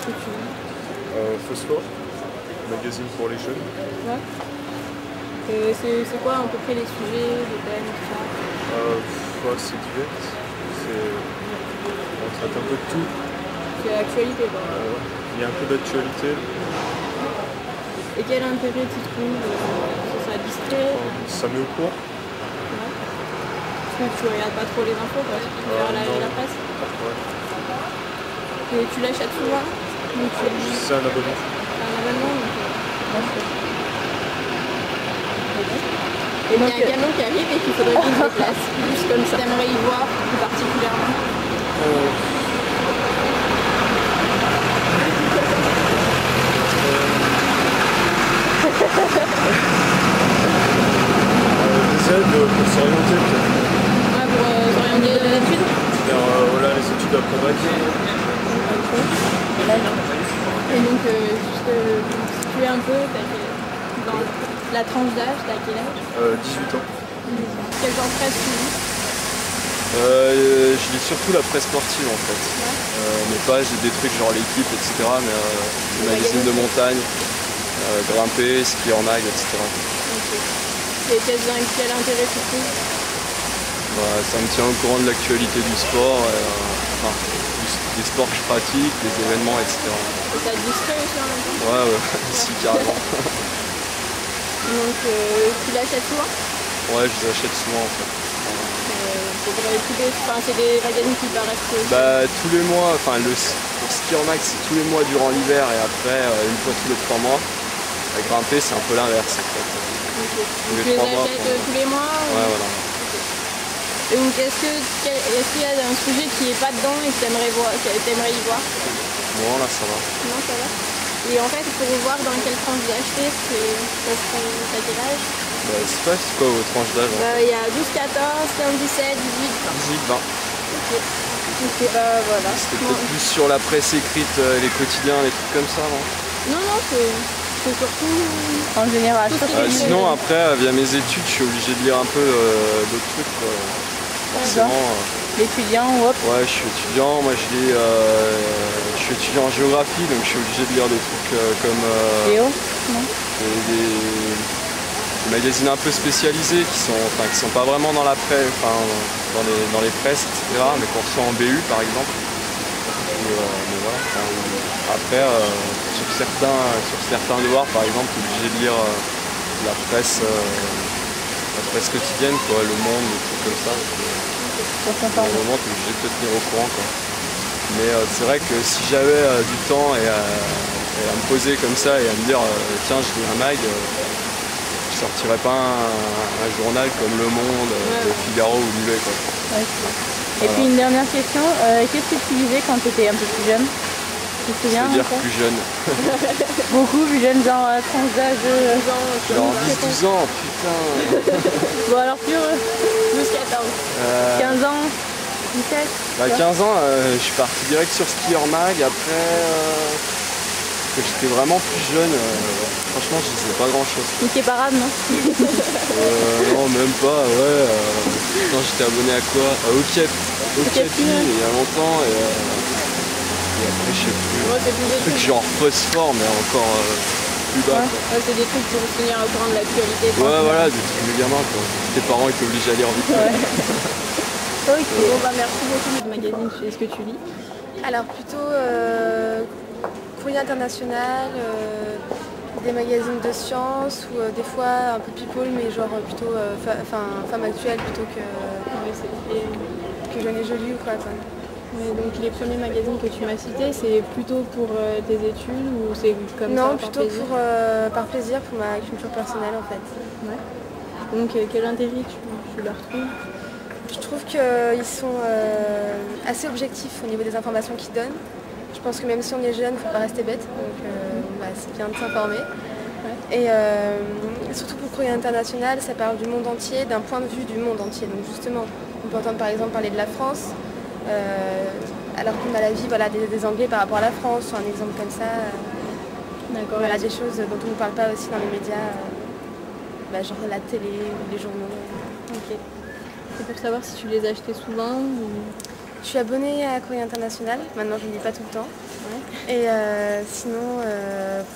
que tu lis? Phosphore, magazine pour les jeunes. Ouais. C'est quoi à peu près les sujets, les thèmes, tout ça? C'est divers. On traite un peu de tout. C'est l'actualité quoi. Il y a un peu d'actualité. Et quel intérêt tu trouves? Ça distrait? Ça met au courant. Ouais. Parce que tu regardes pas trop les infos quoi, tu préfères la presse. Ouais. Et tu l'achètes souvent? C'est un abonnement. C'est un abonnement donc, Et donc, il y a un camion qui arrive et qu'il faudrait qu'on se déplace. Juste comme ça, t'aimerais y voir plus particulièrement. Des aides pour s'orienter peut-être. Ouais, pour s'orienter dans les études. Voilà, les études après-bac. Et donc, juste situer un peu, dans la tranche d'âge, t'as quel âge? 18 ans. Quel genre de presse tu lis? Je lis surtout la presse sportive en fait. Ouais. Mes pages, j'ai des trucs genre l'équipe, etc. Mais des magazines de montagne, grimper, ski en mag, etc. Okay. Et quel intérêt tu trouves? Ça me tient au courant de l'actualité du sport, des sports que je pratique, des événements, etc. Et ça te distrait aussi en même temps? Ouais, si carrément. Donc tu l'achètes souvent? Ouais, je les achète souvent en fait. C'est des magazines qui paraissent tous les mois, le ski en mag c'est tous les mois durant l'hiver et après une fois tous les 3 mois. Avec grimper c'est un peu l'inverse en fait. Okay. Tu les achètes tous les mois? Ouais, voilà. Et donc est-ce qu'il y a un sujet qui n'est pas dedans et que tu aimerais y voir? Non, là ça va. Non, ça va. Et en fait, pour voir dans quelle tranche d'acheter, t'as quel âge? C'est quoi vos tranches d'âge? Il y a 12, 14, 15, 17, 18, 20. 18, 20. Ok, voilà. C'était peut-être plus sur la presse écrite, les quotidiens, les trucs comme ça, non? Non, c'est surtout en général. Sinon, après, via mes études, je suis obligé de lire un peu d'autres trucs, quoi. Forcément. L'étudiant ou autre? Ouais, je suis étudiant, moi je suis étudiant en géographie, donc je suis obligé de lire des trucs comme Léo? Non. Des magazines un peu spécialisés qui sont pas vraiment dans la presse, dans les presses, etc. mais qu'on reçoit en BU par exemple. Mais voilà. Après, sur certains devoirs par exemple, je suis obligé de lire la presse quotidienne, quoi, Le Monde, des trucs comme ça. Au moment, tu es obligé de te tenir au courant, quoi. Mais c'est vrai que si j'avais du temps et à me poser comme ça et à me dire tiens, je lis un mag, je sortirais pas un journal comme Le Monde, Le Figaro ou L'Ulet, quoi. Ouais. Voilà. Et puis une dernière question, qu'est-ce que tu lisais quand tu étais un peu plus jeune? Tu te souviens? C'est-à-dire plus jeune. Beaucoup plus jeune, genre tranche d'âge genre 10-12 ans, putain. Bon alors plus 12-14. 15 ans, 17. 15 ans, je suis parti direct sur ski hors mag. Après, que j'étais vraiment plus jeune, franchement je disais pas grand chose. Mickey Parade, non? Non, même pas, ouais. Non, j'étais abonné à quoi? Au Capi, il y a longtemps. Et après, je sais plus. Des trucs genre Phosphore, mais encore plus bas. Ouais, c'est des trucs pour se tenir au courant de l'actualité. Ouais, voilà, des trucs de gamin, quoi. Tes parents étaient obligés à lire vite. Ouais. Ok, merci beaucoup de magazine, tu sais ce que tu lis? Alors plutôt courrier international, des magazines de sciences ou des fois un peu people mais genre plutôt femme actuelle plutôt que Jeune et Jolie ou quoi. Mais donc les premiers magazines que tu m'as cités, c'est plutôt pour tes études ou c'est comme ça? Non, plutôt par plaisir, pour ma culture personnelle en fait. Ouais. Donc quel intérêt tu leur trouves? Je trouve qu'ils sont assez objectifs au niveau des informations qu'ils donnent. Je pense que même si on est jeune, il ne faut pas rester bête, donc c'est bien de s'informer. Ouais. Et surtout pour le courrier international, ça parle du monde entier, d'un point de vue du monde entier. Donc justement, on peut entendre par exemple parler de la France, alors qu'on a l'avis des Anglais par rapport à la France, ou un exemple comme ça. Voilà, des choses dont on ne parle pas aussi dans les médias, genre la télé ou les journaux. Ok. C'est pour savoir si tu les achetais souvent ou... Je suis abonnée à Courrier International, maintenant je ne lis pas tout le temps. Ouais. Et sinon,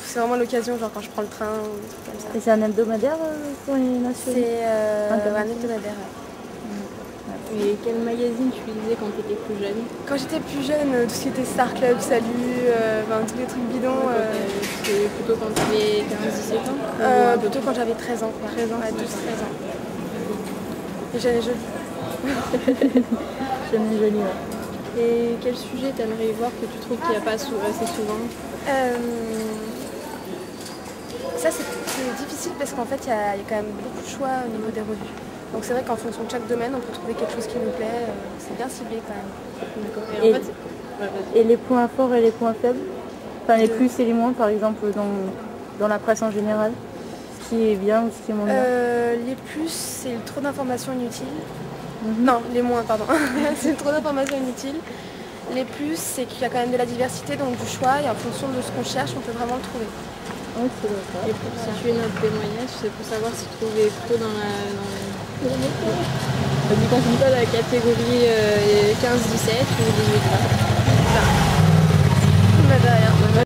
c'est vraiment l'occasion, genre quand je prends le train ou des trucs comme ça. Et c'est un hebdomadaire Courrier National? C'est un hebdomadaire, ouais. Et quel magazine tu lisais quand tu étais plus jeune? Quand j'étais plus jeune, tout ce qui était Star Club, Salut, tous les trucs bidons. C'était plutôt quand tu avais 15-17 ans? Plutôt quand j'avais 13 ans. Quoi. 13 ans, ouais, 12-13 ans. Et j'avais joli. J'aime les jolis, ouais. Et quel sujet t'aimerais voir que tu trouves qu'il n'y a pas assez souvent? Ça c'est difficile parce qu'en fait il y a quand même beaucoup de choix au niveau des revues. Donc c'est vrai qu'en fonction de chaque domaine on peut trouver quelque chose qui nous plaît, c'est bien ciblé quand même. D'accord. Et les points forts et les points faibles, enfin les plus et les moins par exemple dans la presse en général, ce qui est bien ou ce qui est moins bien? Les plus c'est le trop d'informations inutiles. Non, les moins, pardon. C'est trop d'informations inutiles. Les plus, c'est qu'il y a quand même de la diversité, donc du choix, et en fonction de ce qu'on cherche, on peut vraiment le trouver. Oui, c'est d'accord. Et pour situer notre témoignage, c'est pour savoir si tu trouvais plutôt dans la catégorie 15-17 ou 18-20. Bah, de rien.